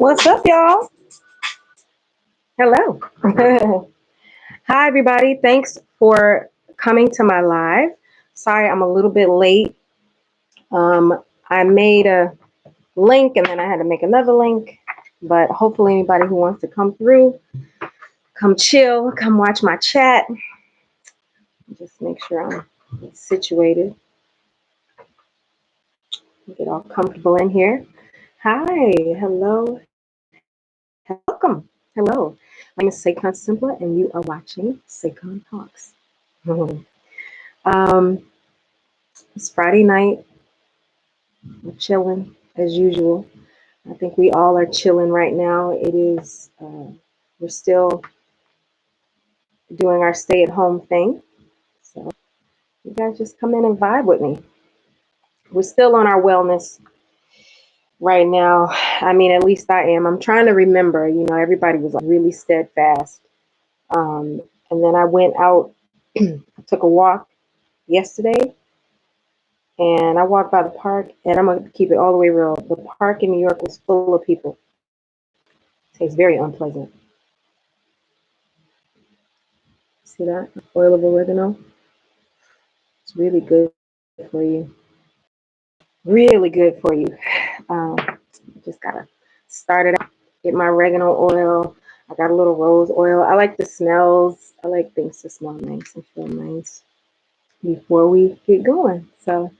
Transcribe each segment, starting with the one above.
What's up, y'all? Hello. Hi, everybody. Thanks for coming to my live. Sorry, I'm a little bit late. I made a link and then I had to make another link, but hopefully anybody who wants to come through, come chill, come watch my chat. Just make sure I'm situated. Get all comfortable in here. Hi, hello, welcome. Hello. My name is Saycon Sengbloh and you are watching Saycon Talks. It's Friday night. We're chilling as usual. I think we all are chilling right now. We're still doing our stay at home thing. So you guys just come in and vibe with me. We're still on our wellness right now. I mean, at least I am. I'm trying to remember, everybody was really steadfast. And then I went out, I took a walk yesterday and I walked by the park, and I'm going to keep it all the way real. The park in New York was full of people. It tastes very unpleasant. See that? Oil of oregano. It's really good for you. Really good for you. Just gotta start it out. Get my oregano oil. I got a little rose oil. I like the smells. I like things to smell nice and feel nice before we get going. So,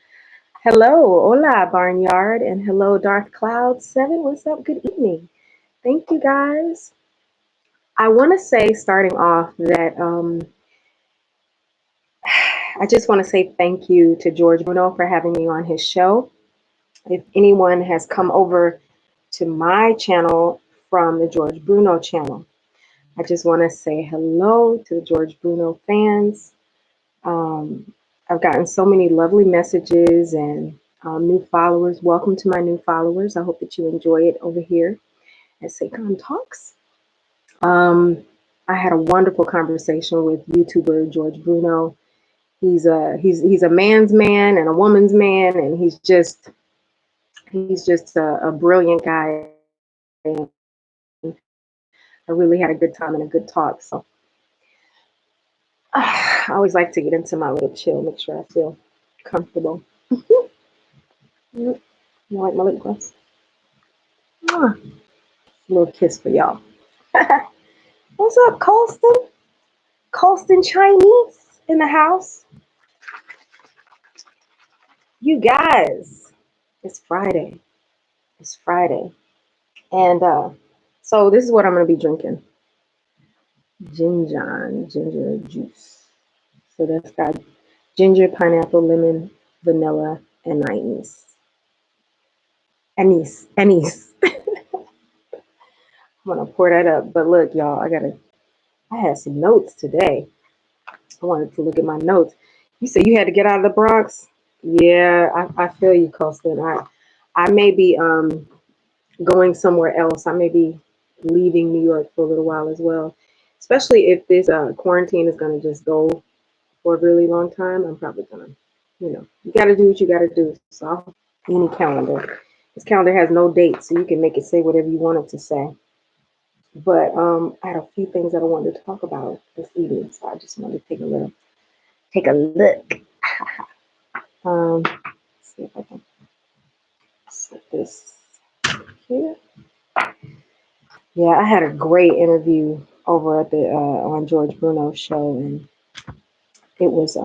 hello, hola, Barnyard, and hello, Dark Cloud 7. What's up? Good evening. Thank you, guys. I want to say, starting off, that I just want to say thank you to George Bruno for having me on his show. If anyone has come over to my channel from the George Bruno channel, I just want to say hello to the George Bruno fans. I've gotten so many lovely messages and new followers. Welcome to my new followers. I hope that you enjoy it over here at Saycon Talks. I had a wonderful conversation with YouTuber George Bruno. He's a man's man and a woman's man, and he's just a brilliant guy. And I really had a good time and a good talk. So I always like to get into my little chill, make sure I feel comfortable. You like my lip gloss? A little kiss for y'all. What's up, Colston? Colston Chinese in the house. You guys, it's Friday. It's Friday. And so this is what I'm going to be drinking. Ginjan ginger juice. So that's got ginger, pineapple, lemon, vanilla, and anise. Anise. I'm gonna pour that up. But look, y'all, I had some notes today. I wanted to look at my notes. You said you had to get out of the Bronx? Yeah, I feel you, Colston. I may be going somewhere else. I may be leaving New York for a little while as well. Especially if this quarantine is gonna just go for a really long time. I'm probably gonna, you gotta do what you gotta do. So I'll any calendar. This calendar has no date, so you can make it say whatever you want it to say. But I had a few things that I wanted to talk about this evening, so I just wanted to take a look. Let's see if I can set this here. Yeah, I had a great interview over at the on George Bruno's show, and it was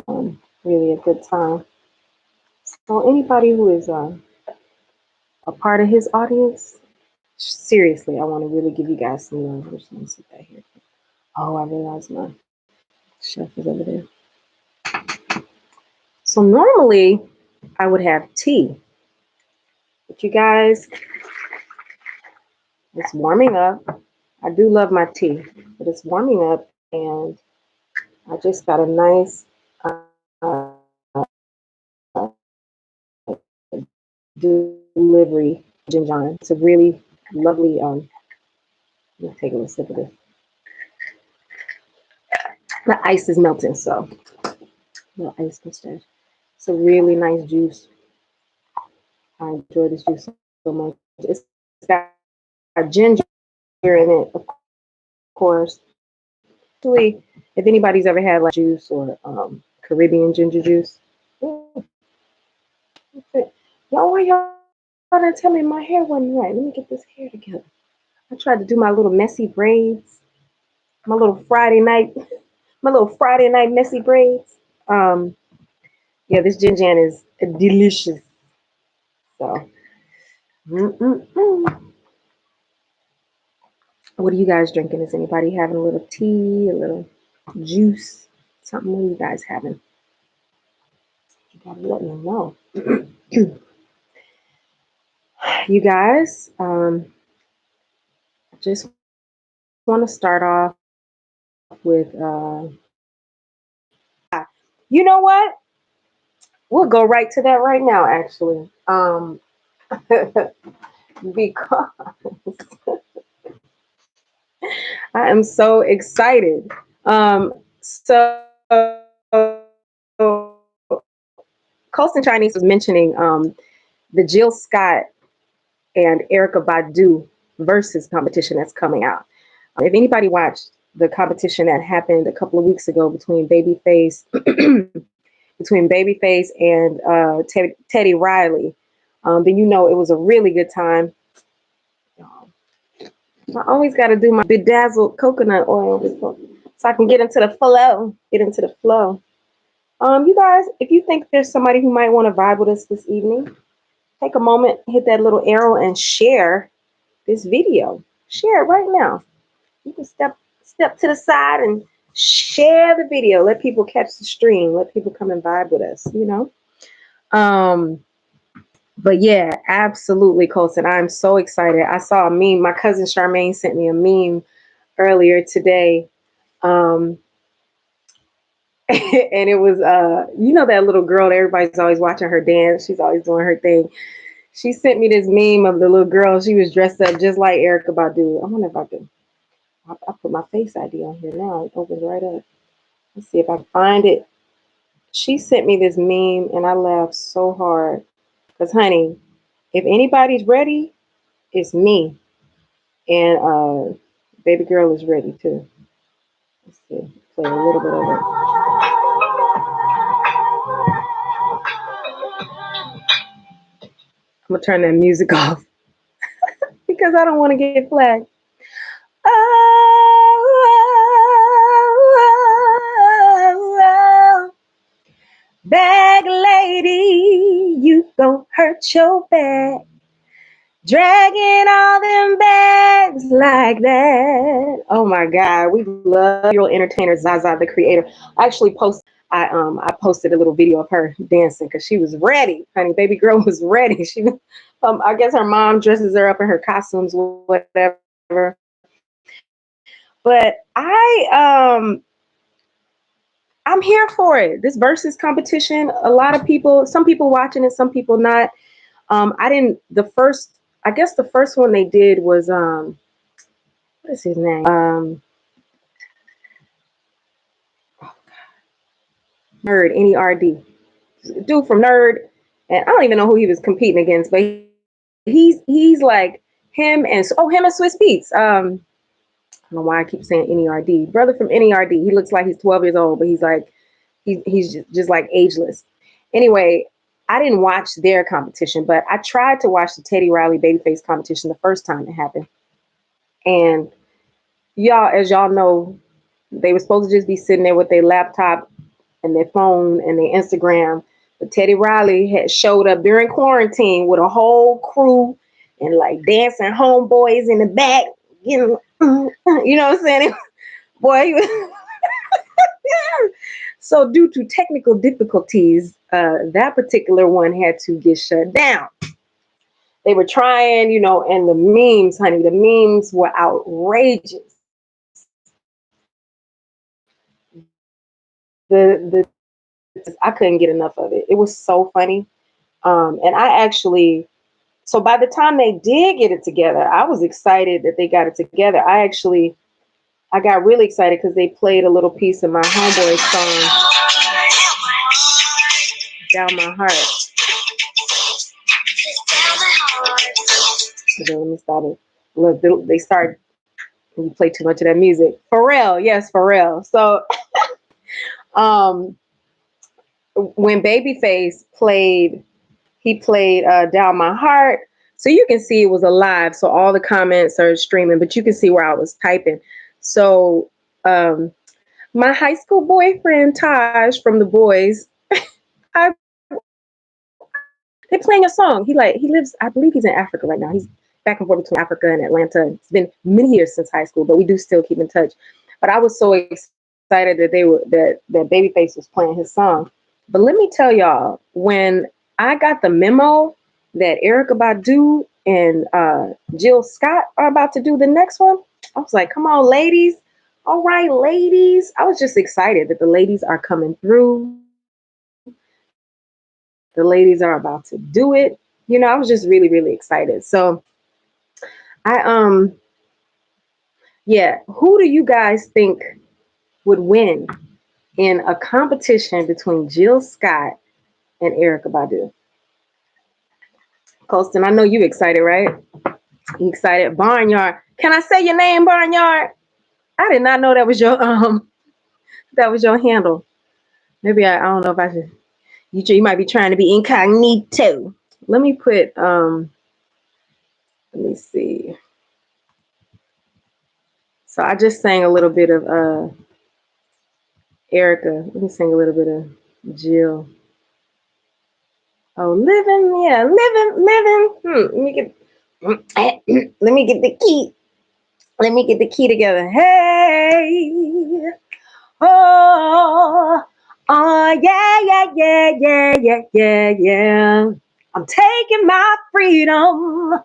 really a good time. So anybody who is a part of his audience, seriously, I want to really give you guys some love. I'm just going to sit back here. Oh, I realized my chef is over there. So normally I would have tea, but you guys, it's warming up. I do love my tea, but it's warming up, and I just got a nice delivery, Ginjan. It's a really lovely. Let me take a little sip of this. The ice is melting, so the ice mustache. It's a really nice juice. I enjoy this juice so much. It's got ginger in it, of course. Actually, if anybody's ever had like juice or Caribbean ginger juice, y'all, why y'all didn't tell me my hair wasn't right? Let me get this hair together. I tried to do my little messy braids, my little Friday night, my little Friday night messy braids. Yeah, this Ginjan is delicious. So, what are you guys drinking? Is anybody having a little tea, a little juice, something? What are you guys having? You gotta let me know. You guys, I just want to start off with, you know what? We'll go right to that right now, actually. Because I am so excited. So Colson Chinese was mentioning the Jill Scott and Erica Badu versus competition that's coming out. If anybody watched the competition that happened a couple of weeks ago between Babyface and Teddy Riley, then you know it was a really good time. I always got to do my bedazzled coconut oil so I can get into the flow. You guys, if you think there's somebody who might want to vibe with us this evening, take a moment, hit that little arrow, and share this video. Share it right now. You can step to the side and share the video. Let people catch the stream. Let people come and vibe with us. But yeah, absolutely, Colson. I'm so excited. I saw a meme. My cousin Charmaine sent me a meme earlier today. And it was that little girl that everybody's always watching her dance. She's always doing her thing. She sent me this meme of the little girl. She was dressed up just like Erykah Badu. I wonder if I can. I put my Face ID on here now. It opens right up. Let's see if I can find it. She sent me this meme, and I laughed so hard. Because, honey, if anybody's ready, it's me. And baby girl is ready, too. Let's see. Play a little bit of it. I'm going to turn that music off because I don't want to get flagged. Oh, bag lady, you gon' hurt your back. Dragging all them bags like that. Oh my God, we love your entertainer Zaza, the creator. I posted a little video of her dancing because she was ready, honey. Baby girl was ready. She, I guess her mom dresses her up in her costumes, whatever. But I'm here for it. This versus competition. A lot of people, some people watching it, some people not. I guess the first one they did was what is his name? Nerd, N-E-R-D. Dude from Nerd. And I don't even know who he was competing against, but he's like him and Swiss Beats. I don't know why I keep saying N-E-R-D. Brother from N-E-R-D. He looks like he's 12 years old, but he's like he's just like ageless. Anyway, I didn't watch their competition, but I tried to watch the Teddy Riley Babyface competition the first time it happened. And as y'all know, they were supposed to just be sitting there with their laptop and their phone and their Instagram. But Teddy Riley had showed up during quarantine with a whole crew and like dancing homeboys in the back, you know what I'm saying? Boy, so due to technical difficulties, that particular one had to get shut down. They were trying, and the memes, honey, the memes were outrageous. I couldn't get enough of it. It was so funny. And so by the time they did get it together, I was excited that they got it together. I got really excited because they played a little piece of my homeboy song, Down My Heart. Okay, let me stop it. Look, they start. You play too much of that music. Pharrell, yes, Pharrell. So, um, when Babyface played, he played "Down My Heart." So you can see it was alive. So all the comments are streaming, but you can see where I was typing. So, my high school boyfriend Taj from the Boys, I they're playing a song. He lives, I believe he's in Africa right now. He's back and forth between Africa and Atlanta. It's been many years since high school, but we do still keep in touch. But I was so excited that that Babyface was playing his song. But let me tell y'all, when I got the memo that Erykah Badu and Jill Scott are about to do the next one, I was like, come on, ladies. All right, ladies. I was just excited that the ladies are coming through. The ladies are about to do it. You know, I was just really, really excited. So I yeah, who do you guys think would win in a competition between Jill Scott and Erykah Badu? Colston, I know you excited, right? You excited? Barnyard. Can I say your name, Barnyard? I did not know that was your handle. Maybe I don't know if I should. You might be trying to be incognito. Let me put let me see. So I just sang a little bit of Erykah. Let me sing a little bit of Jill. Oh, living, yeah, living. Let me get the key. Let me get the key together. Hey, oh, oh, yeah. I'm taking my freedom.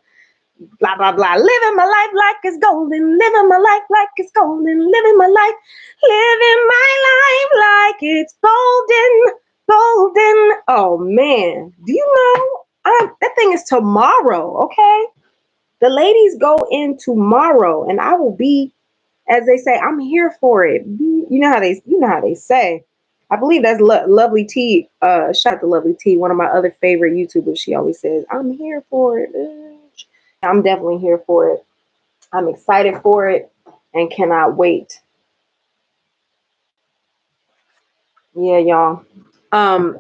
Blah, blah, blah. Living my life like it's golden. Living my life like it's golden. Living my life like it's golden. Golden. Oh, man. Do you know? That thing is tomorrow, okay? The ladies go in tomorrow, and I will be, as they say, I'm here for it. You know how they say. I believe that's Lovely T. Shout out to Lovely T, one of my other favorite YouTubers. She always says, I'm here for it. I'm definitely here for it. I'm excited for it and cannot wait. Yeah, y'all. Um,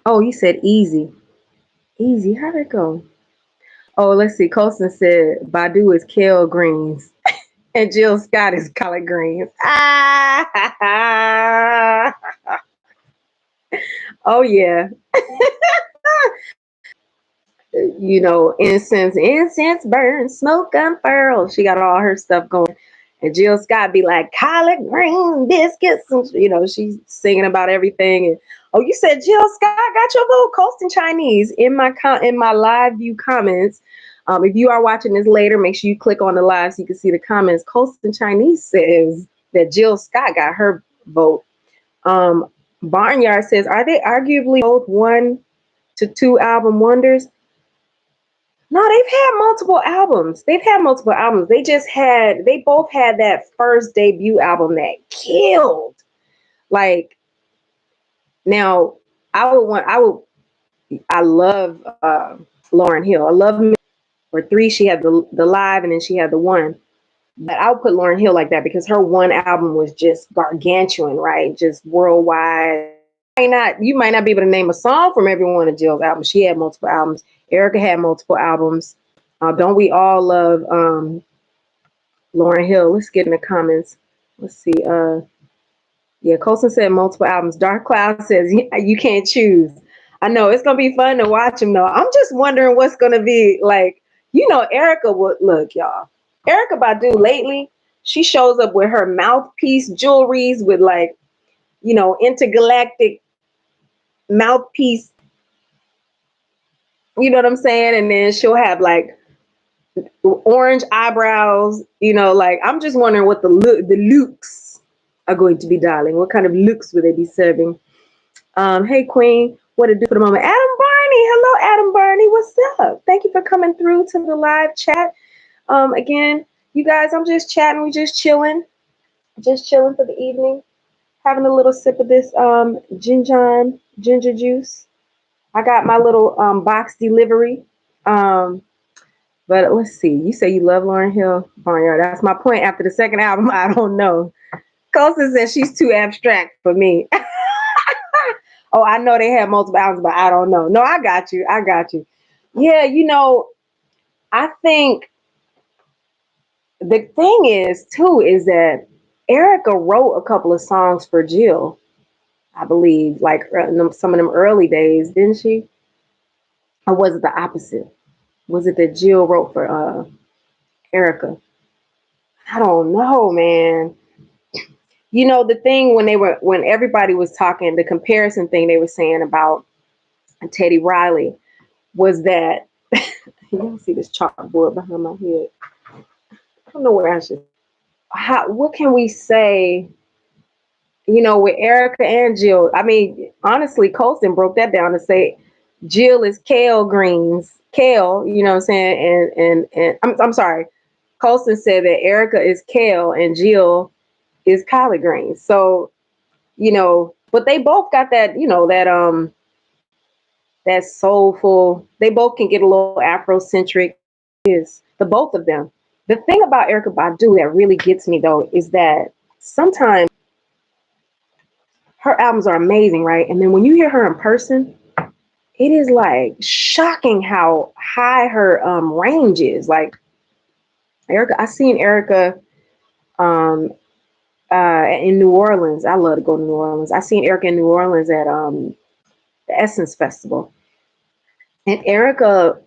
oh, you said easy. Easy. How'd it go? Oh, let's see. Colson said Badu is kale greens and Jill Scott is collard greens. Ah, oh yeah. You know, incense burns, smoke unfurls. She got all her stuff going. And Jill Scott be like, collard green biscuits. And, you know, she's singing about everything. And oh, you said Jill Scott got your boo coasting Chinese in my live view comments. If you are watching this later, make sure you click on the live so you can see the comments. Coasting Chinese says that Jill Scott got her vote. Barnyard says, are they arguably both 1 to 2 album wonders? No, they've had multiple albums. They both had that first debut album that killed. Like, now, I love Lauryn Hill. I love me. Or 3, she had the live and then she had the one. But I would put Lauryn Hill like that because her one album was just gargantuan, right? Just worldwide. You might not be able to name a song from every one of Jill's albums. She had multiple albums. Erykah had multiple albums. Don't we all love Lauryn Hill? Let's get in the comments. Let's see. Yeah, Colson said multiple albums. Dark Cloud says you can't choose. I know it's gonna be fun to watch him though. I'm just wondering what's gonna be like. You know, Erykah would look, y'all. Erykah Badu lately, she shows up with her mouthpiece jewelries with like, you know, intergalactic mouthpiece. You know what I'm saying? And then she'll have like orange eyebrows. You know, like I'm just wondering what the looks are going to be, darling. What kind of looks will they be serving? Hey, Queen, what to do for the moment? Adam Barney. Hello, Adam Barney. What's up? Thank you for coming through to the live chat. Again, you guys, I'm just chatting. We just chilling for the evening. Having a little sip of this Ginjan ginger juice. I got my little box delivery. But let's see. You say you love Lauryn Hill, Barnyard. That's my point. After the second album, I don't know. Costa says she's too abstract for me. Oh, I know they had multiple albums, but I don't know. No, I got you. I got you. Yeah, I think the thing is too is that Erica wrote a couple of songs for Jill, I believe, like some of them early days, didn't she? Or was it the opposite? Was it that Jill wrote for Erica? I don't know, man. The thing when everybody was talking, the comparison thing they were saying about Teddy Riley was that you don't see this chalkboard behind my head. I don't know where I should. What can we say? With Erica and Jill. I mean, honestly, Colston broke that down to say Jill is kale greens, kale. You know what I'm saying? And I'm sorry. Colston said that Erica is kale and Jill is collard greens. So but they both got that that soulful. They both can get a little Afrocentric. Is the both of them. The thing about Erica Badu that really gets me though is that sometimes her albums are amazing, right? And then when you hear her in person, it is like shocking how high her range is. Like Erica, I seen Erica in New Orleans. I love to go to New Orleans. I seen Erica in New Orleans at the Essence Festival, and Erica,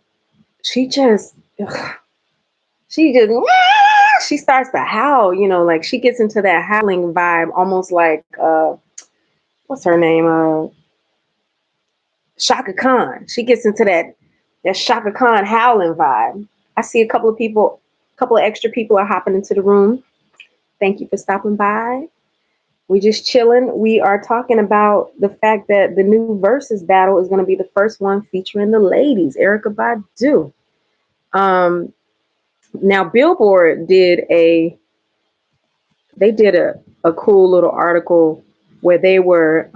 she just she just she starts to howl. Like she gets into that howling vibe, almost like what's her name? Shaka Khan. She gets into that Shaka Khan howling vibe. I see a couple of extra people are hopping into the room. Thank you for stopping by. We just chilling. We are talking about the fact that the new versus battle is going to be the first one featuring the ladies, Erykah Badu. Now Billboard did a cool little article where they were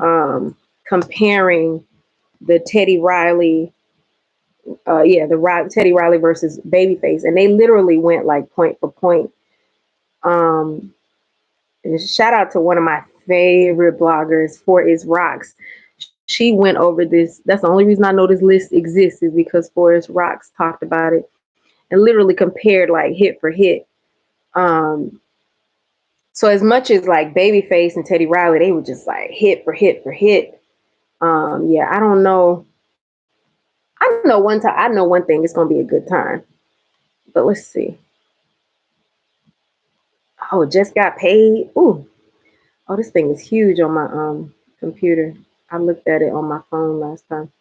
comparing the Teddy Riley Teddy Riley versus Babyface, and they literally went like point for point. And shout out to one of my favorite bloggers, For Is Rocks. She went over this. That's the only reason I know this list exists is because For Is Rocks talked about it and literally compared like hit for hit. So as much as like Babyface and Teddy Riley, they were just like hit for hit for hit. Yeah, I don't know. I know one thing. It's gonna be a good time. But let's see. Oh, just got paid. Ooh. Oh, this thing is huge on my computer. I looked at it on my phone last time.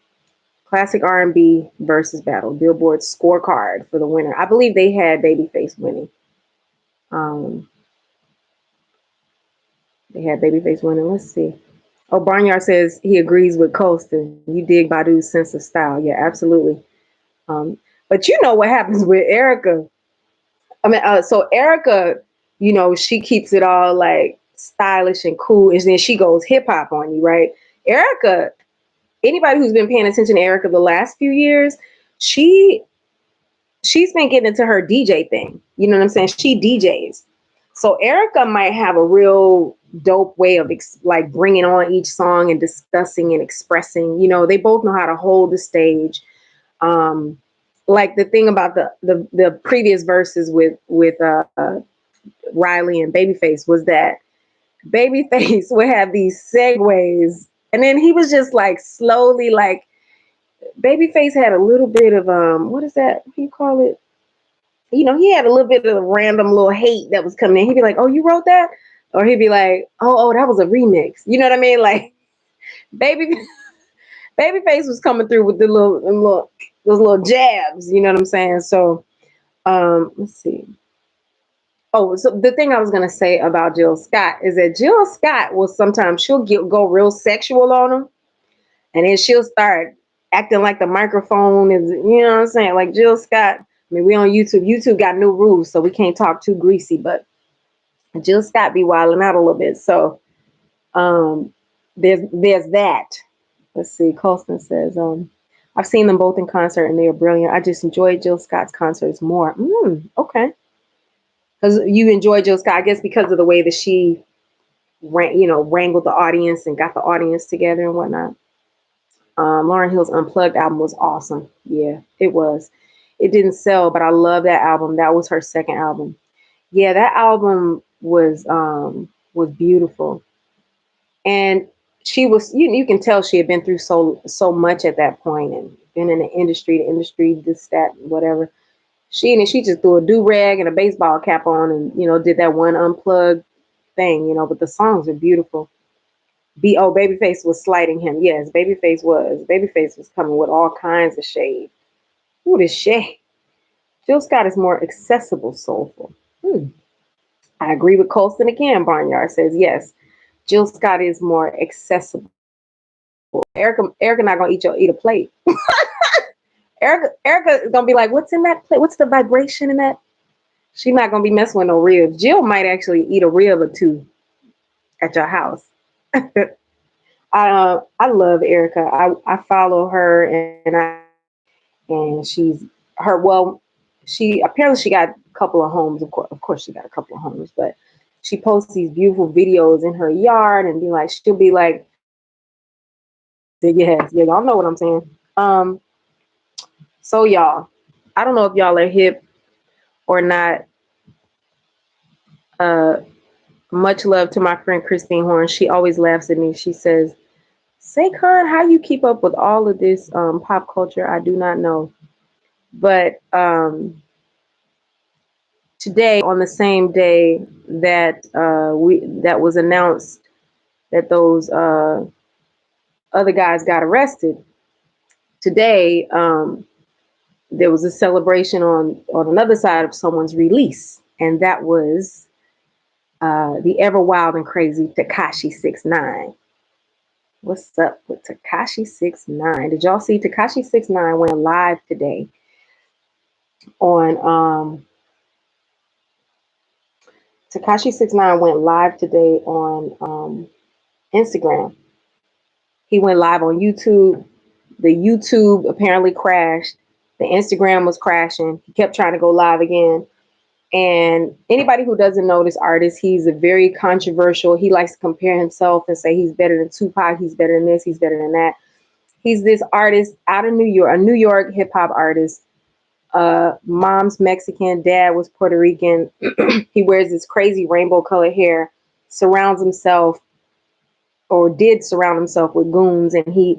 Classic R&B versus battle. Billboard scorecard for the winner. I believe they had Babyface winning. They had Babyface winning. Let's see. Oh, Barnyard says he agrees with Colston. You dig Badu's sense of style. Yeah, absolutely. But you know what happens with Erica. I mean, so Erica, she keeps it all like stylish and cool, and then she goes hip hop on you, right? Erica, anybody who's been paying attention to Erica the last few years, she's been getting into her DJ thing. You know what I'm saying? She DJs. So Erica might have a real dope way of like bringing on each song and discussing and expressing. They both know how to hold the stage. Like the thing about the previous verses with Riley and Babyface was that Babyface would have these segues, and then he was just like slowly like Babyface had a little bit of what is that? What do you call it? He had a little bit of random little hate that was coming in. He'd be like, "Oh, you wrote that?" Or he'd be like, "Oh, that was a remix." You know what I mean? Like Babyface was coming through with those little jabs. You know what I'm saying? So let's see. Oh, so the thing I was gonna say about Jill Scott is that Jill Scott will sometimes go real sexual on him, and then she'll start acting like the microphone is, you know what I'm saying? Like Jill Scott. I mean, we on YouTube. YouTube got new rules, so we can't talk too greasy, but Jill Scott be wilding out a little bit. So there's that. Let's see. Colston says, I've seen them both in concert and they are brilliant. I just enjoy Jill Scott's concerts more. Okay. Because you enjoy Jill Scott, I guess, because of the way that she wrangled the audience and got the audience together and whatnot. Lauryn Hill's Unplugged album was awesome. Yeah, it was. It didn't sell, but I love that album. That was her second album. Yeah, that album was beautiful. And she was, you can tell she had been through so much at that point and been in the industry, this, that, whatever. She just threw a do-rag and a baseball cap on and, did that one unplugged thing, but the songs are beautiful. Babyface was slighting him. Yes, Babyface was. Babyface was coming with all kinds of shade. Ooh, this shade. Jill Scott is more accessible, soulful. I agree with Colston again. Barnyard says yes. Jill Scott is more accessible. Erica not gonna eat a plate. Erica is gonna be like, what's in that plate? What's the vibration in that? She's not gonna be messing with no ribs. Jill might actually eat a rib or two at your house. I love Erica. I follow her and she's her. Well, she apparently got a couple of homes. Of course, she got a couple of homes, but she posts these beautiful videos in her yard and she'll be like, yes, yeah, y'all know what I'm saying. So y'all, I don't know if y'all are hip or not. Much love to my friend Christine Horn. She always laughs at me. She says, Saycon, how you keep up with all of this pop culture? I do not know. But today, on the same day that that was announced that those other guys got arrested, today there was a celebration on another side of someone's release, and that was the ever wild and crazy Tekashi 6ix9ine. What's up with Tekashi 6ix9ine? Did y'all see Tekashi 6ix9ine went live today on Tekashi 6ix9ine went live today on Instagram. He went live on YouTube. The YouTube apparently crashed. The Instagram was crashing. He kept trying to go live again. And anybody who doesn't know this artist, he's a very controversial. He likes to compare himself and say he's better than Tupac. He's better than this. He's better than that. He's this artist out of New York, a New York hip hop artist. Mom's Mexican, dad was Puerto Rican. He wears this crazy rainbow colored hair, surrounds himself or did surround himself with goons. And he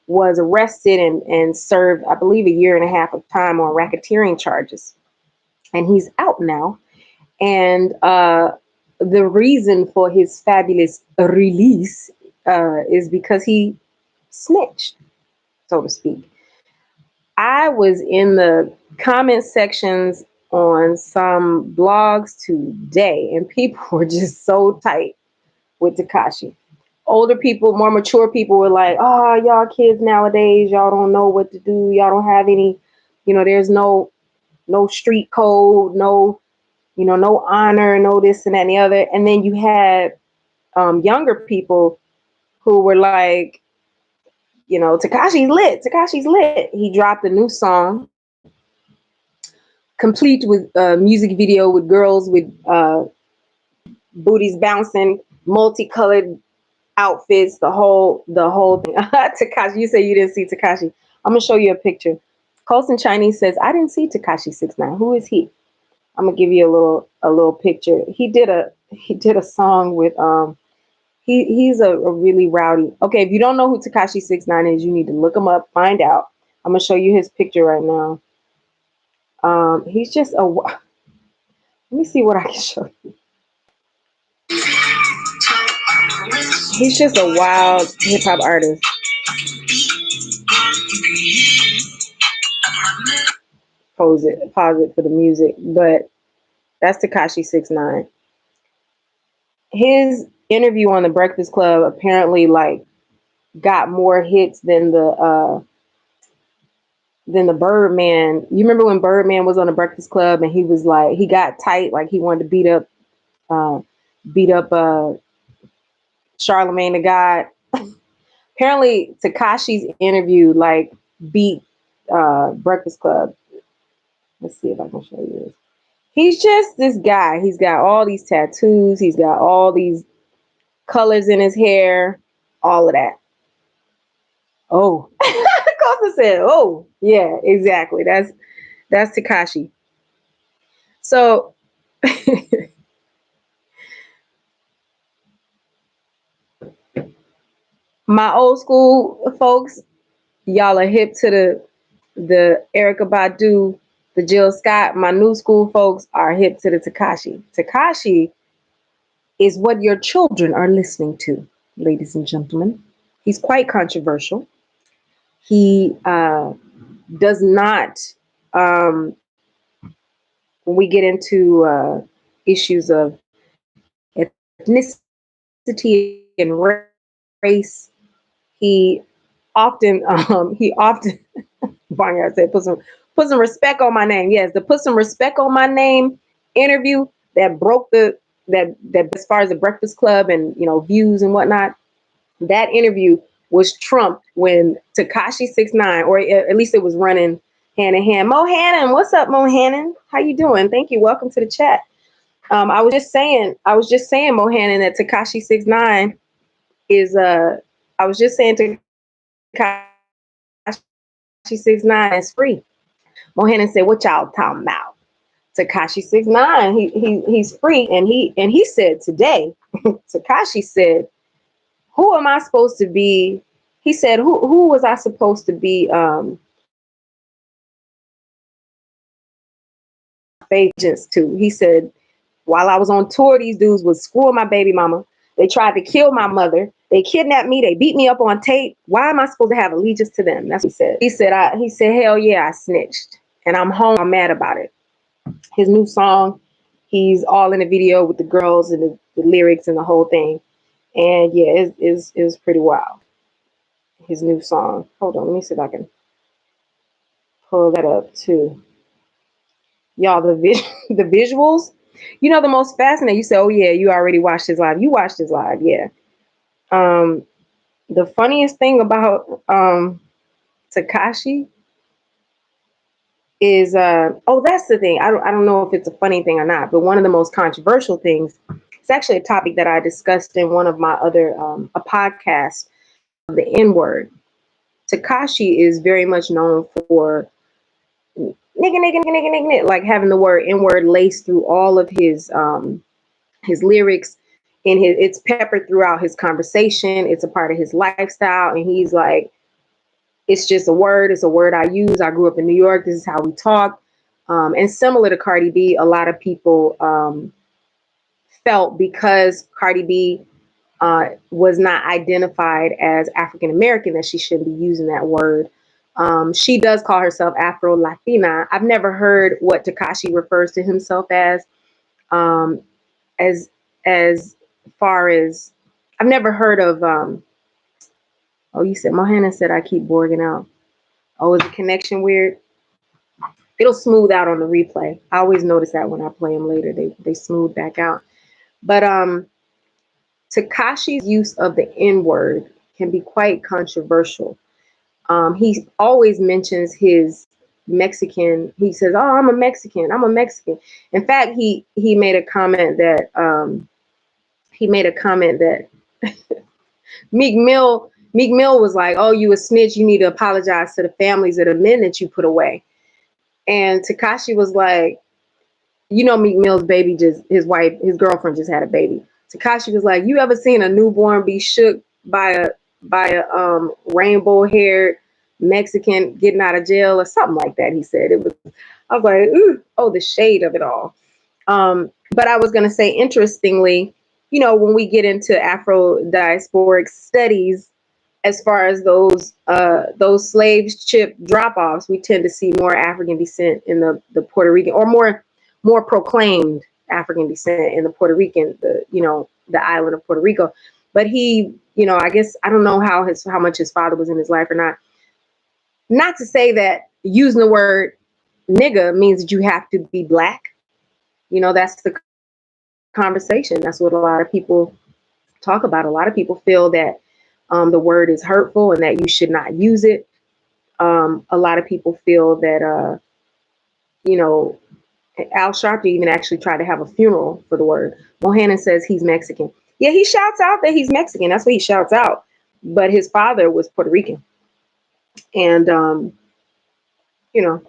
was arrested and served, I believe, 1.5 years of time on racketeering charges. And he's out now. And the reason for his fabulous release is because he snitched, so to speak. I was in the comment sections on some blogs today, and people were just so tight with Tekashi. Older people, more mature people were like, oh, y'all kids nowadays, y'all don't know what to do. Y'all don't have any, there's no street code, no honor, no this and that and the other. And then you had younger people who were like, Tekashi's lit. Tekashi's lit. He dropped a new song, complete with a music video with girls with booties bouncing, multicolored outfits, the whole thing. Tekashi, you say you didn't see Tekashi. I'm gonna show you a picture. Colson Chinese says, I didn't see Tekashi 6ix9ine. Who is he? I'm gonna give you a little picture. He did a song with he's a really rowdy. Okay, if you don't know who Tekashi 6ix9ine is, you need to look him up, find out. I'm gonna show you his picture right now. He's just let me see what I can show you. He's just a wild hip hop artist. Pause it for the music, but that's Tekashi 6ix9ine. His interview on the Breakfast Club apparently got more hits than the Birdman. You remember when Birdman was on the Breakfast Club and he was like, he got tight, like he wanted to beat up Charlemagne the God. Apparently Tekashi's interview beat Breakfast Club. Let's see if I can show you this. He's just this guy. He's got all these tattoos. He's got all these colors in his hair, all of that. Oh, Costa said, "Oh, yeah, exactly. That's Tekashi." So, my old school folks, y'all are hip to the Erykah Badu, the Jill Scott. My new school folks are hip to the Tekashi. Tekashi is what your children are listening to, ladies and gentlemen. He's quite controversial. He does not, when we get into issues of ethnicity and race, he often Barnyard said, put some respect on my name. Yes, the put some respect on my name interview that broke that as far as the Breakfast Club and views and whatnot. That interview was trumped when Tekashi 6ix9ine, or at least it was running hand in hand. Mo Hannon, what's up, Mo Hannon? How you doing? Thank you. Welcome to the chat. I was just saying, Mo Hannon, that Tekashi 6ix9ine is I was just saying Tekashi 6ix9ine is free. Mohannon said, "What y'all talking about?" Tekashi 6ix9ine, he's free, and he said today, Tekashi said, "Who am I supposed to be?" He said, "Who was I supposed to be agents to?" He said, "While I was on tour, these dudes would screw my baby mama. They tried to kill my mother. They kidnapped me. They beat me up on tape. Why am I supposed to have allegiance to them?" That's what he said. He said, "Hell yeah, I snitched, and I'm home. I'm mad about it." His new song, he's all in the video with the girls and the lyrics and the whole thing. And yeah, it's pretty wild. His new song. Hold on, let me see if I can pull that up too. Y'all, the visuals. The most fascinating. You say, "Oh yeah, you already watched his live." You watched his live, yeah. The funniest thing about Tekashi is that's the thing. I don't know if it's a funny thing or not, but one of the most controversial things, it's actually a topic that I discussed in one of my other a podcast, the N-word. Tekashi is very much known for nigga, like having the word N-word laced through all of his lyrics, and it's peppered throughout his conversation. It's a part of his lifestyle, and he's like, it's just a word. It's a word I use. I grew up in New York. This is how we talk. And similar to Cardi B, a lot of people felt because Cardi B was not identified as African American that she shouldn't be using that word. She does call herself Afro-Latina. I've never heard what Tekashi refers to himself um, as far as I've never heard of. Oh, you said Mohana said I keep borging out. Oh, is the connection weird? It'll smooth out on the replay. I always notice that when I play them later, they smooth back out. But Tekashi's use of the N-word can be quite controversial. He always mentions his Mexican. He says, "Oh, I'm a Mexican. I'm a Mexican." In fact, he made a comment that Meek Mill was like, "Oh, you a snitch. You need to apologize to the families of the men that you put away." And Tekashi was like, Meek Mill's baby his girlfriend just had a baby. Tekashi was like, "You ever seen a newborn be shook by a rainbow haired Mexican getting out of jail or something like that?" He said it was. I was like, ooh, oh, the shade of it all. But I was gonna say, interestingly, when we get into Afro-diasporic studies, as far as those slave ship drop-offs, we tend to see more African descent in the Puerto Rican, or more proclaimed African descent in the Puerto Rican, the island of Puerto Rico. But he, I guess I don't know how much his father was in his life or not. Not to say that using the word nigga means that you have to be black. That's the conversation. That's what a lot of people talk about. A lot of people feel that the word is hurtful and that you should not use it. A lot of people feel that, you know, Al Sharpton even actually tried to have a funeral for the word. Mohannan says he's Mexican. Yeah, he shouts out that he's Mexican. That's what he shouts out. But his father was Puerto Rican. And, you know,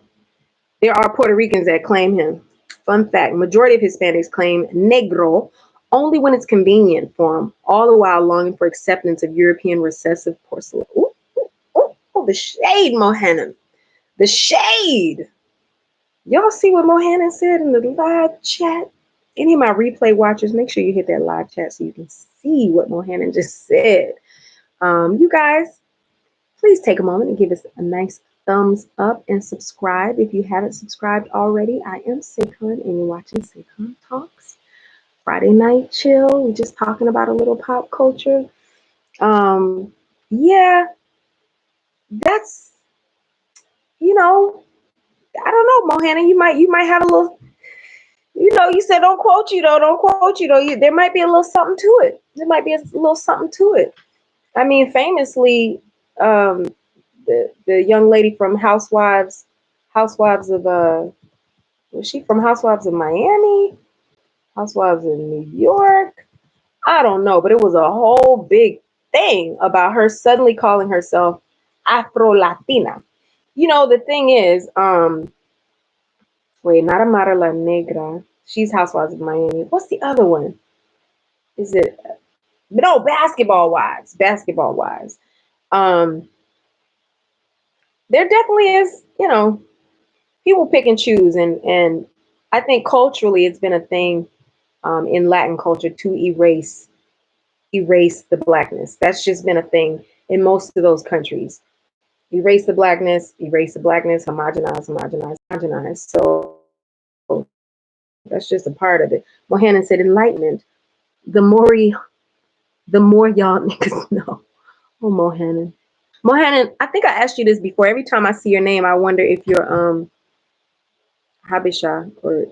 there are Puerto Ricans that claim him. Fun fact, majority of Hispanics claim negro only when it's convenient for them, all the while longing for acceptance of European recessive porcelain. Ooh, ooh, ooh, the shade, Mohannan. The shade. Y'all see what Mohannan said in the live chat? Any of my replay watchers, make sure you hit that live chat so you can see what Mohannan just said. You guys, please take a moment and give us a nice thumbs up and subscribe if you haven't subscribed already. I am Saycon and you're watching Saycon Talks. Friday night chill. We're just talking about a little pop culture. Yeah, that's, you know, I don't know, Mohannan. You might have a little, you said don't quote you though, don't quote you though. There might be a little something to it. There might be a little something to it. I mean, famously, um, the young lady from Housewives of was she from Housewives of Miami? Housewives of New York? I don't know, but it was a whole big thing about her suddenly calling herself Afro-Latina. The thing is, wait, not Amara La Negra. She's Housewives of Miami. What's the other one? Is it no Basketball Wives? Basketball Wives. Um, there definitely is, people pick and choose, and I think culturally it's been a thing in Latin culture to erase the blackness. That's just been a thing in most of those countries. Erase the blackness, homogenize. So that's just a part of it. Mohannan said enlightenment. The more the more y'all niggas know. Oh, Mohannan. Mohannan, I think I asked you this before. Every time I see your name, I wonder if you're Habesha or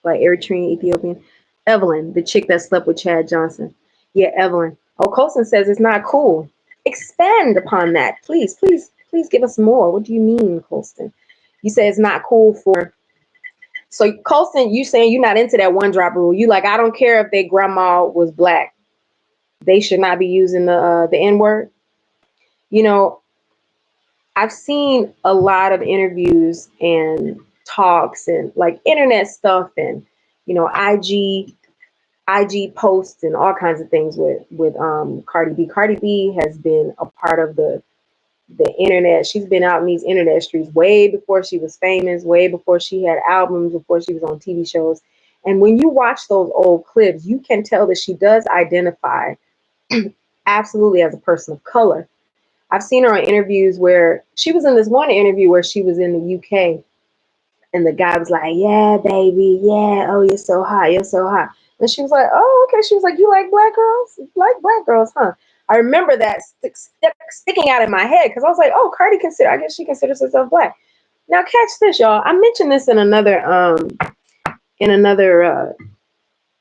like Eritrean, Ethiopian. Evelyn, the chick that slept with Chad Johnson. Yeah, Evelyn. Oh, Colson says it's not cool. Expand upon that. Please give us more. What do you mean, Colston? You say it's not cool for. So, Colston, you saying you're not into that one drop rule. You like, I don't care if their grandma was black. They should not be using the N-word. I've seen a lot of interviews and talks and like internet stuff and IG posts and all kinds of things with Cardi B. Cardi B has been a part of the internet. She's been out in these internet streets way before she was famous, way before she had albums, before she was on TV shows. And when you watch those old clips, you can tell that she does identify absolutely as a person of color. I've seen her on interviews where she was in this one interview where she was in the UK and the guy was like, yeah, baby, yeah, oh, you're so hot, you're so hot. And she was like, oh, okay. She was like, you like black girls? You like black girls, huh? I remember that sticking out in my head because I was like, oh, I guess she considers herself black. Now catch this, y'all. I mentioned this in another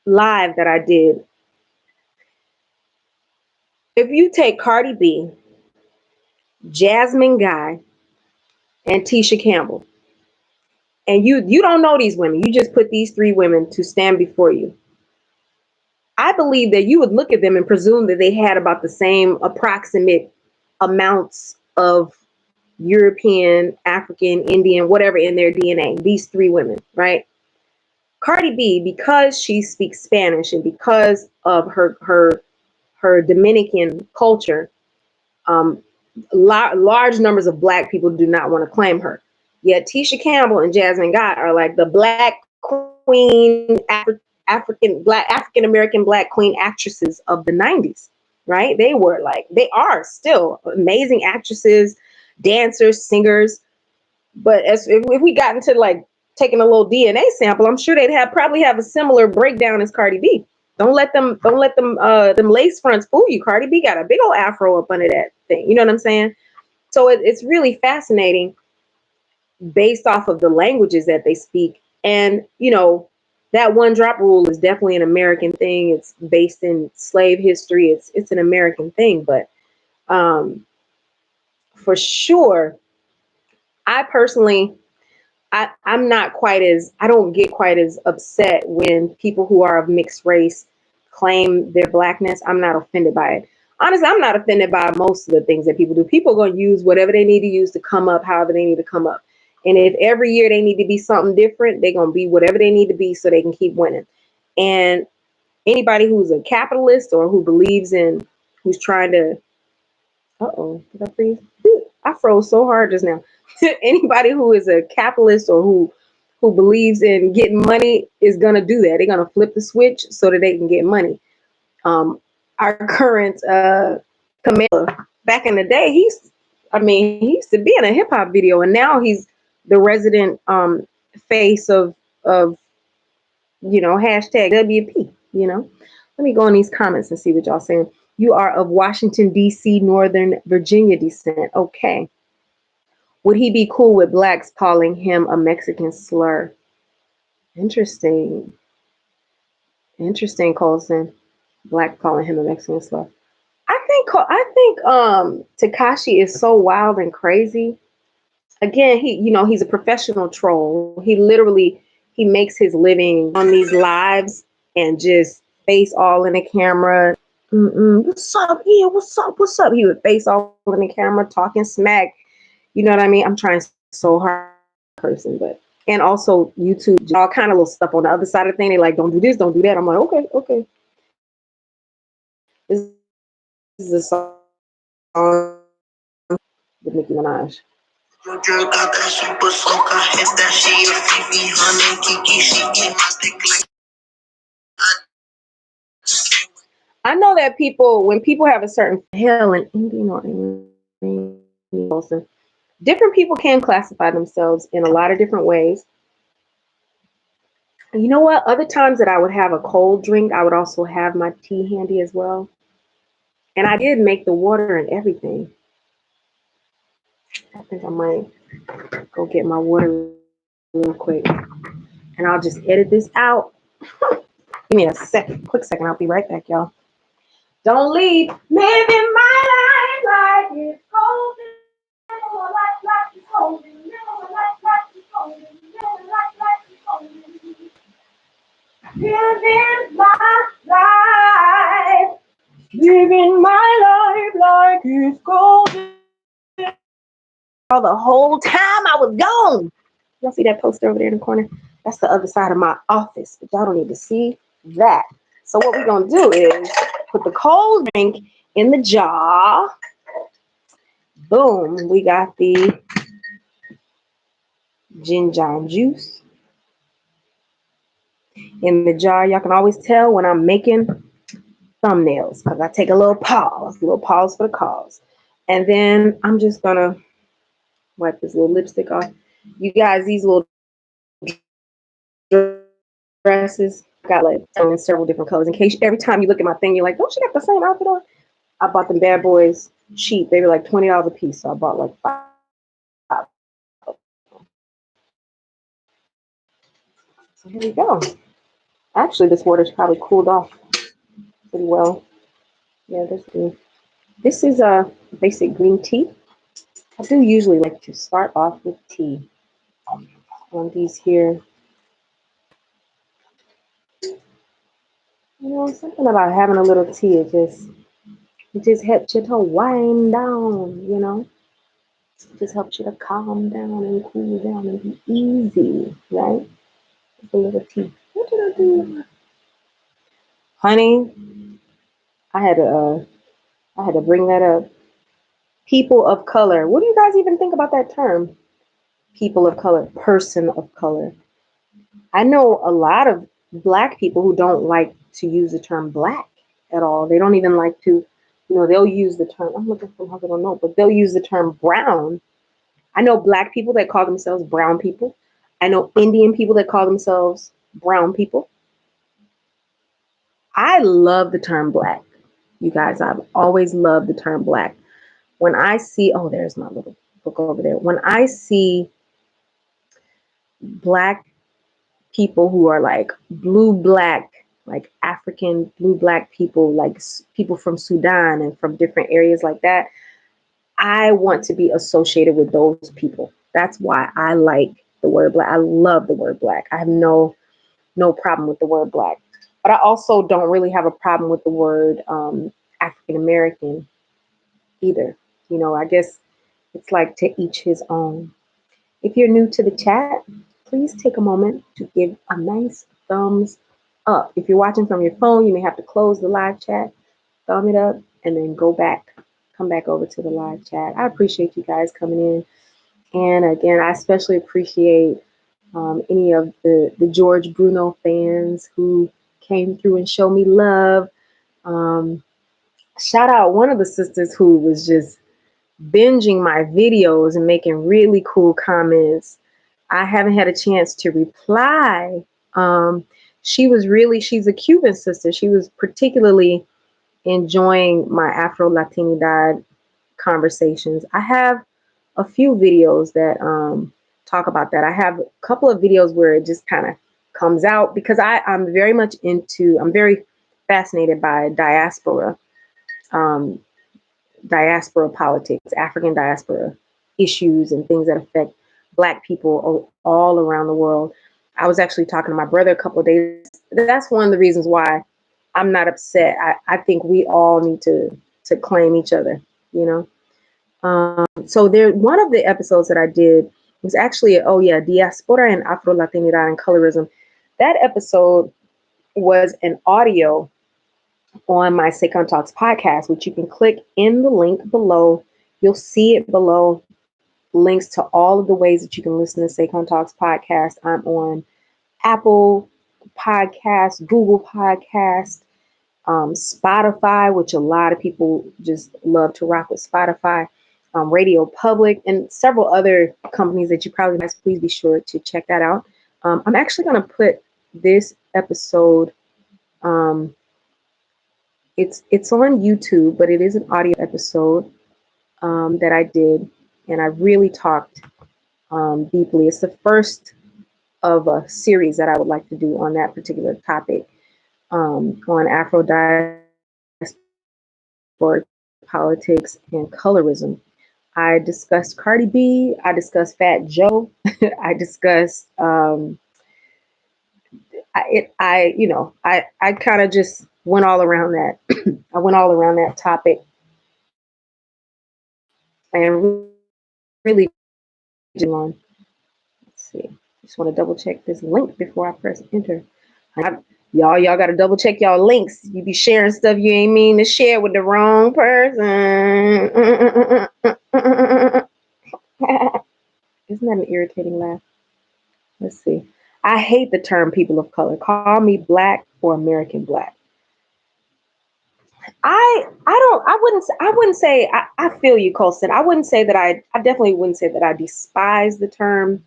live that I did. If you take Cardi B, Jasmine Guy, and Tisha Campbell, and you don't know these women, you just put these three women to stand before you, I believe that you would look at them and presume that they had about the same approximate amounts of European, African, Indian, whatever in their DNA, these three women, right? Cardi B, because she speaks Spanish and because of her Dominican culture, large numbers of black people do not want to claim her. Yet Tisha Campbell and Jasmine Guy are like the black queen, African American black queen actresses of the 90s, right? They are still amazing actresses, dancers, singers. But if we got into like taking a little DNA sample, I'm sure they'd probably have a similar breakdown as Cardi B. Don't let them them lace fronts fool you. Cardi B got a big old afro up under that thing. You know what I'm saying? So it's really fascinating based off of the languages that they speak. And that one drop rule is definitely an American thing. It's based in slave history. It's an American thing, but for sure I personally, I'm not quite as, I don't get quite as upset when people who are of mixed race claim their blackness. I'm not offended by it. Honestly, I'm not offended by most of the things that people do. People are going to use whatever they need to use to come up, however they need to come up. And if every year they need to be something different, they're going to be whatever they need to be so they can keep winning. And anybody who's a capitalist or who believes in, who's trying to, uh-oh, did I freeze? I froze so hard just now. Anybody who is a capitalist or who believes in getting money is gonna do that. They're gonna flip the switch so that they can get money. Our current commander back in the day, he used to be in a hip hop video, and now he's the resident face of hashtag WP. Let me go in these comments and see what y'all saying. You are of Washington, D.C., Northern Virginia descent. Okay. Would he be cool with blacks calling him a Mexican slur? Interesting. Interesting, Colson. Black calling him a Mexican slur. I think tekashi is so wild and crazy. Again, he's a professional troll. He makes his living on these lives and just face all in the camera. What's up? Yeah, what's up? What's up? He would face all in the camera, talking smack. You know what I mean? I'm trying so hard, person, but and also YouTube, all kind of little stuff on the other side of the thing. They like, don't do this, don't do that. I'm like, okay. This is a song with Nicki Minaj. I know that when people have a certain hell in Indian or Indian, different people can classify themselves in a lot of different ways. And you know what? Other times that I would have a cold drink, I would also have my tea handy as well. And I did make the water and everything. I think I might go get my water real quick. And I'll just edit this out. Give me a quick second. I'll be right back, y'all. Don't leave. Living my life like it's golden. Like it's golden. Like it's golden. Like it's golden. Living my life. Living my life like it's golden. The whole time I was gone. Y'all see that poster over there in the corner? That's the other side of my office, but y'all don't need to see that. So what we're gonna do is put the cold drink in the jar. Boom, we got the Ginjan juice in the jar. Y'all can always tell when I'm making thumbnails because I take a little pause for the cause. And then I'm just gonna wipe this little lipstick off. You guys, these little dresses got like in several different colors. In case every time you look at my thing, you're like, don't she got the same outfit on? I bought them bad boys cheap. They were like $20 a piece. So I bought like 5. So here we go. Actually, this water's probably cooled off pretty well. Yeah, this is a basic green tea. I do usually like to start off with tea on these here. Something about having a little tea, it just helps you to wind down, It just helps you to calm down and cool down and be easy, right? Just a little tea. What did I do? Honey, I had to bring that up. People of color. What do you guys even think about that term? People of color, person of color. I know a lot of Black people who don't like to use the term Black at all. They don't even like to, they'll use the term, I'm looking for how I don't know, but they'll use the term brown. I know Black people that call themselves brown people. I know Indian people that call themselves brown people. I love the term Black. You guys, I've always loved the term Black. When I see, there's my little book over there. When I see Black people who are like Black, like African Black people, like people from Sudan and from different areas like that, I want to be associated with those people. That's why I like the word black. I love the word black. I have no problem with the word black. But I also don't really have a problem with the word African American either. I guess it's like to each his own. If you're new to the chat, please take a moment to give a nice thumbs up. If you're watching from your phone, you may have to close the live chat, thumb it up, and then come back over to the live chat. I appreciate you guys coming in. And again, I especially appreciate any of the George Bruno fans who came through and showed me love. Shout out one of the sisters who was just binging my videos and making really cool comments. I haven't had a chance to reply. She's a Cuban sister. She was particularly enjoying my Afro-Latinidad conversations. I have a few videos that talk about that. I have a couple of videos where it just kind of comes out because I'm very fascinated by um, diaspora politics, African diaspora issues and things that affect Black people all around the world. I was actually talking to my brother a couple of days. That's one of the reasons why I'm not upset. I think we all need to claim each other, you know. So one of the episodes that I did was actually, Diaspora and Afro-Latinidad and Colorism. That episode was an audio on my SayconTalks podcast, which you can click in the link below. You'll see it below, links to all of the ways that you can listen to SayconTalks podcast. I'm on Apple Podcast, Google Podcast, Spotify, which a lot of people just love to rock with Spotify, RadioPublic, and several other companies that you probably must. Please be sure to check that out. I'm actually going to put this episode. It's on YouTube, but it is an audio episode that I did, and I really talked deeply. It's the first of a series that I would like to do on that particular topic, on Afro diaspora politics and colorism. I discussed Cardi B. I discussed Fat Joe. I discussed I kind of just went all around that. I went all around that topic and really on. Let's see. Just want to double check this link before I press enter. Y'all got to double check y'all links. You be sharing stuff you ain't mean to share with the wrong person. Isn't that an irritating laugh? Let's see. I hate the term people of color. Call me Black or American Black. I wouldn't say I feel you, Colson. I definitely wouldn't say that I despise the term.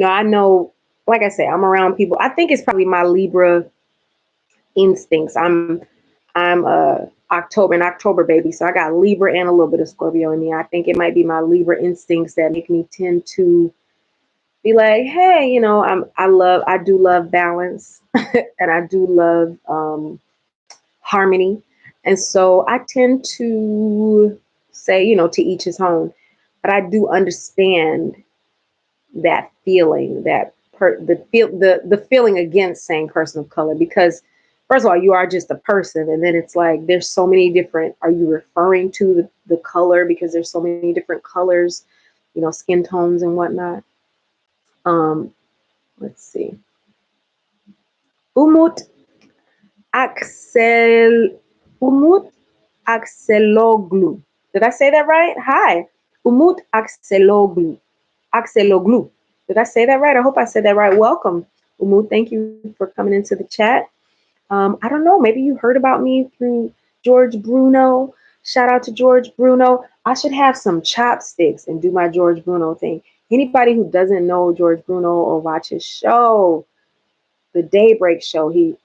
I know, like I say, I'm around people. I think it's probably my Libra instincts. I'm an October baby, so I got Libra and a little bit of Scorpio in me. I think it might be my Libra instincts that make me tend to be like, hey, I do love balance and I do love harmony. And so I tend to say, to each his own, but I do understand that feeling, the feeling against saying person of color, because first of all, you are just a person. And then it's like, there's so many different, are you referring to the color? Because there's so many different colors, skin tones and whatnot. Let's see. Umut Axeloglu. Did I say that right? Hi. Umut Axeloglu. Axeloglu. Did I say that right? I hope I said that right. Welcome, Umut. Thank you for coming into the chat. I don't know. Maybe you heard about me through George Bruno. Shout out to George Bruno. I should have some chopsticks and do my George Bruno thing. Anybody who doesn't know George Bruno or watch his show, the Daybreak Show, he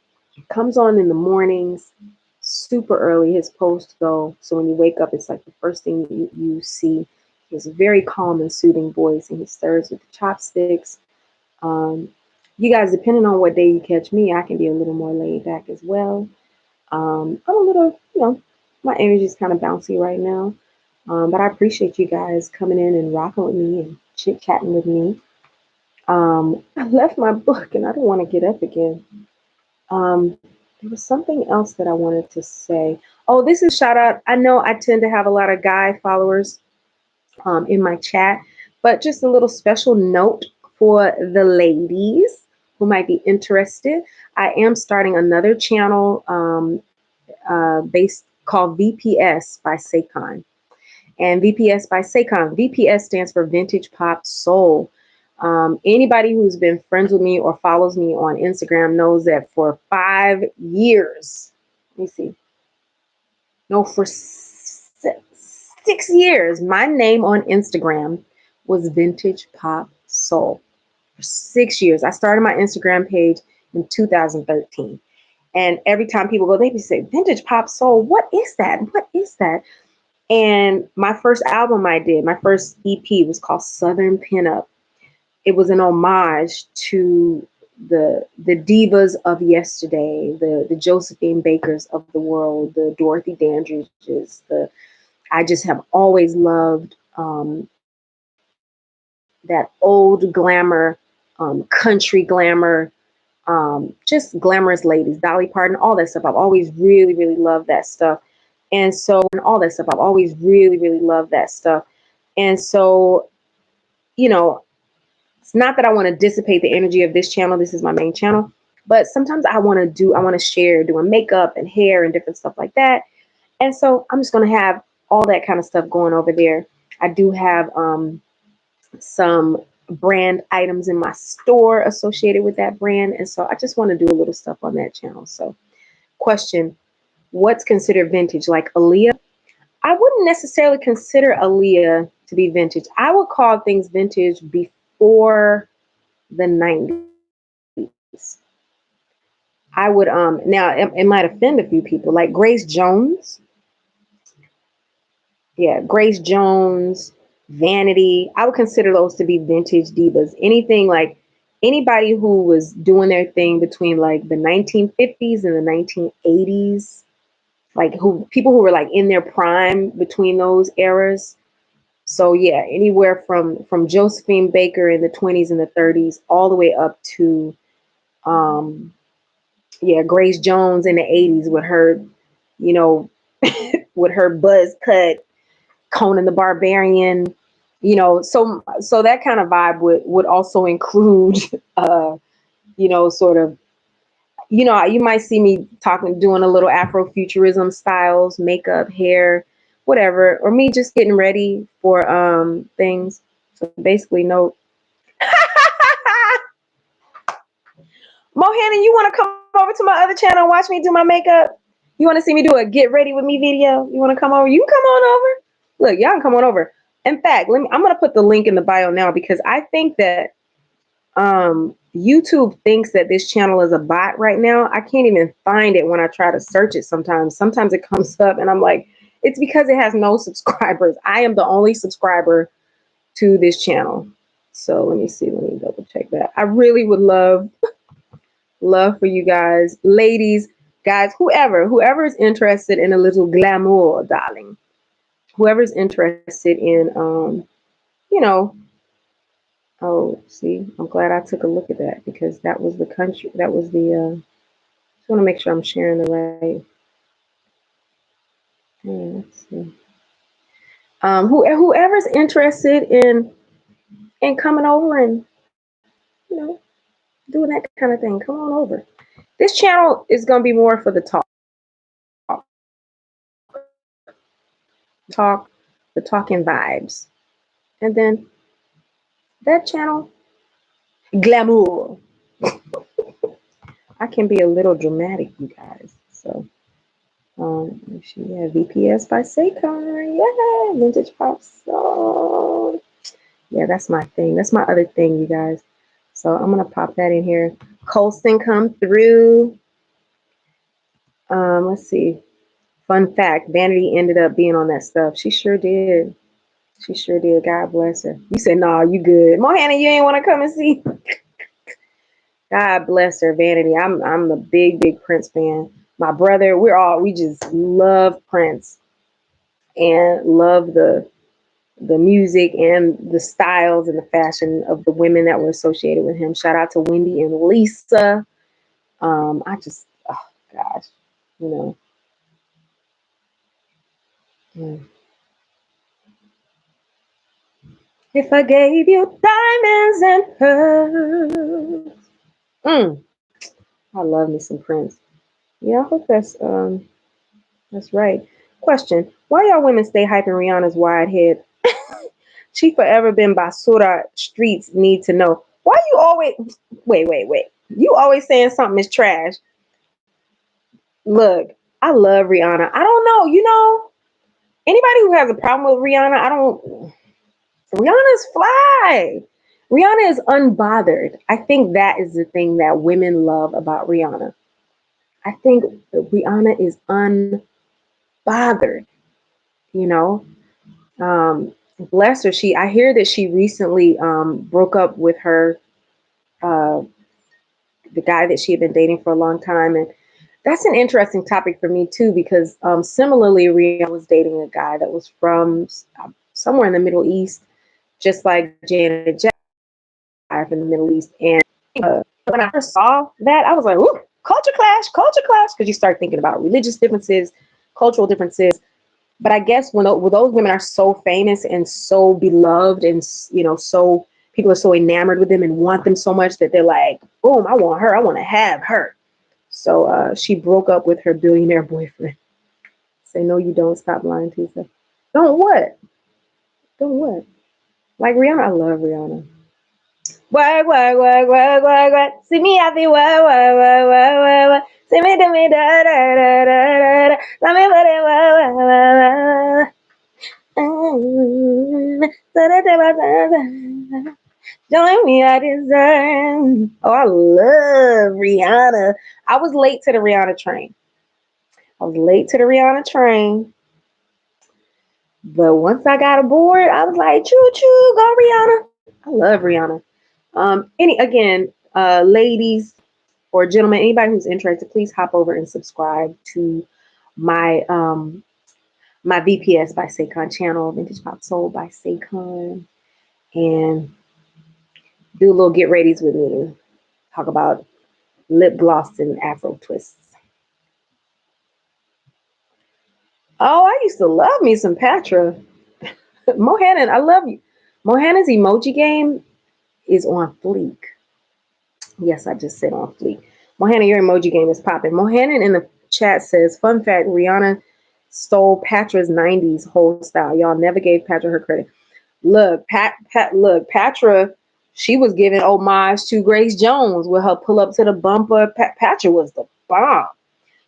comes on in the mornings, super early. His posts go. So when you wake up, it's like the first thing you see. He has a very calm and soothing voice, and he stirs with the chopsticks. You guys, depending on what day you catch me, I can be a little more laid back as well. I'm a little, my energy is kind of bouncy right now. But I appreciate you guys coming in and rocking with me and chit-chatting with me. I left my book and I don't want to get up again. There was something else that I wanted to say. Oh, this is shout out. I know I tend to have a lot of guy followers in my chat, but just a little special note for the ladies who might be interested. I am starting another channel based called VPS by Saycon. And VPS by Saycon. VPS stands for Vintage Pop Soul. Anybody who's been friends with me or follows me on Instagram knows that for 5 years, let me see, no, for 6 years, my name on Instagram was Vintage Pop Soul. For 6 years. I started my Instagram page in 2013. And every time people go, they say, Vintage Pop Soul, what is that? What is that? And my first album I did, my first EP was called Southern Pinup. It was an homage to the divas of yesterday, the Josephine Bakers of the world, the Dorothy Dandridges. I just have always loved that old glamour, country glamour, just glamorous ladies, Dolly Parton, all that stuff. I've always really, really loved that stuff. And so, and all that stuff, I've always really, really loved that stuff. And so, you know, it's not that I want to dissipate the energy of this channel. This is my main channel. But sometimes I want to share doing makeup and hair and different stuff like that. And so I'm just going to have all that kind of stuff going over there. I do have some brand items in my store associated with that brand. And so I just want to do a little stuff on that channel. So question, what's considered vintage? Like Aaliyah? I wouldn't necessarily consider Aaliyah to be vintage. I would call things vintage before the 90s. I would now it might offend a few people, like Grace Jones. Yeah, Grace Jones, Vanity. I would consider those to be vintage divas. Anything like anybody who was doing their thing between like the 1950s and the 1980s, like people who were like in their prime between those eras. So yeah, anywhere from Josephine Baker in the 20s and the 30s all the way up to Grace Jones in the 80s with her, you know, with her buzz cut, Conan the Barbarian, you know, so that kind of vibe would also include sort of, you might see me doing a little Afrofuturism styles, makeup, hair, whatever, or me just getting ready for things. So basically, no. Mohana, you want to come over to my other channel and watch me do my makeup? You want to see me do a get ready with me video? You want to come over? You can come on over. Look, y'all can come on over. In fact, I'm going to put the link in the bio now because I think that YouTube thinks that this channel is a bot right now. I can't even find it when I try to search it sometimes. Sometimes it comes up and I'm like, it's because it has no subscribers. I am the only subscriber to this channel. So let me see. Let me double check that. I really would love for you guys, ladies, guys, whoever is interested in a little glamour, darling. Whoever's interested in, oh, see, I'm glad I took a look at that because that was the country. That was the, just want to make sure I'm sharing the right. Yeah, let's see. Whoever's interested in coming over and, doing that kind of thing, come on over. This channel is going to be more for the the talking vibes. And then that channel, glamour. I can be a little dramatic, you guys. So, VPS by Saycon. Yeah, vintage pop soul. Yeah, that's my thing. That's my other thing, you guys. So I'm gonna pop that in here. Colston come through. Let's see. Fun fact: Vanity ended up being on that stuff. She sure did. She sure did. God bless her. You said, "Nah, you good." Mohana, you ain't want to come and see. God bless her, Vanity. I'm a big Prince fan. My brother, we just love Prince and love the the music and the styles and the fashion of the women that were associated with him. Shout out to Wendy and Lisa. I just, oh gosh, you know. Mm. If I gave you diamonds and pearls. Mm, I love me some Prince. Yeah, I hope that's right. Question: why y'all women stay hyping Rihanna's wide head? She forever been basura. Streets need to know. Why you always wait? You always saying something is trash. Look, I love Rihanna. I don't know, anybody who has a problem with Rihanna, I don't. Rihanna's fly. Rihanna is unbothered. I think that is the thing that women love about Rihanna. I think Rihanna is unbothered, you know. Bless her. I hear that she recently broke up with her uh, the guy that she had been dating for a long time, and that's an interesting topic for me too, because similarly, Rihanna was dating a guy that was from somewhere in the Middle East, just like Janet Jackson from the Middle East. And when I first saw that, I was like, "Ooh, culture clash," because you start thinking about religious differences, cultural differences. But I guess when those women are so famous and so beloved, and so people are so enamored with them and want them so much that they're like, boom, I want her. I want to have her. So she broke up with her billionaire boyfriend. Say, no, you don't. Stop lying to yourself. Don't what? Don't what? Like Rihanna, I love Rihanna. Work. See me happy, work. See me do me da. Let me put it, work. Join me, I deserve. Oh, I love Rihanna. I was late to the Rihanna train. But once I got aboard, I was like, choo choo, go Rihanna. I love Rihanna. Ladies or gentlemen, anybody who's interested, please hop over and subscribe to my my VPS by Saycon channel, Vintage Pop Soul by Saycon, and do a little get readies with me. Talk about lip gloss and Afro twists. Oh, I used to love me some Patra. Mohannan, I love you. Mohannan's emoji game is on fleek. Yes, I just said on fleek. Mohannan, your emoji game is popping. Mohannan in the chat says, fun fact, Rihanna stole Patra's 90s whole style. Y'all never gave Patra her credit. Look, Patra, she was giving homage to Grace Jones with her pull up to the bumper. Patra was the bomb.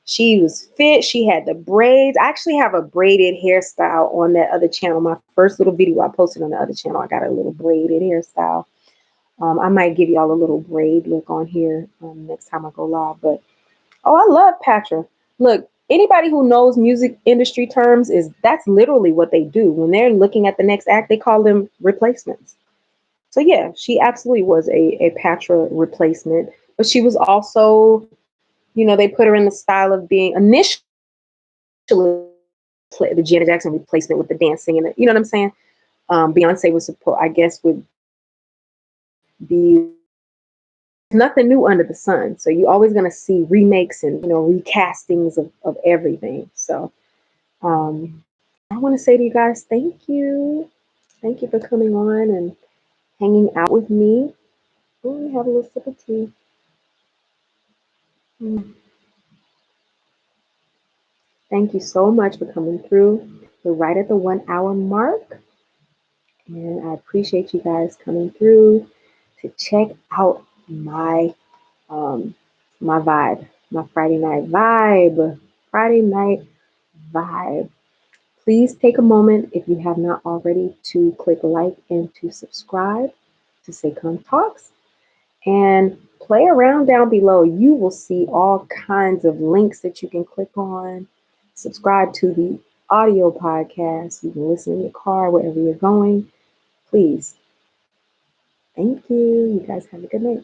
She was fit. She had the braids. I actually have a braided hairstyle on that other channel. My first little video I posted on the other channel, I got a little braided hairstyle. I might give y'all a little braid look on here next time I go live. But I love Patra. Look, anybody who knows music industry terms, that's literally what they do. When they're looking at the next act, they call them replacements. So yeah, she absolutely was a Patra replacement, but she was also, they put her in the style of being initially the Janet Jackson replacement with the dancing and you know what I'm saying. Beyonce was supposed, I guess, would be nothing new under the sun. So you're always going to see remakes and recastings of everything. So I want to say to you guys, thank you for coming on and hanging out with me. Let me have a little sip of tea. Thank you so much for coming through. We're right at the 1 hour mark, and I appreciate you guys coming through to check out my my vibe, my Friday night vibe. Please take a moment, if you have not already, to click like and to subscribe to Saycon Talks, and play around down below. You will see all kinds of links that you can click on. Subscribe to the audio podcast. You can listen in your car, wherever you're going. Please. Thank you. You guys have a good night.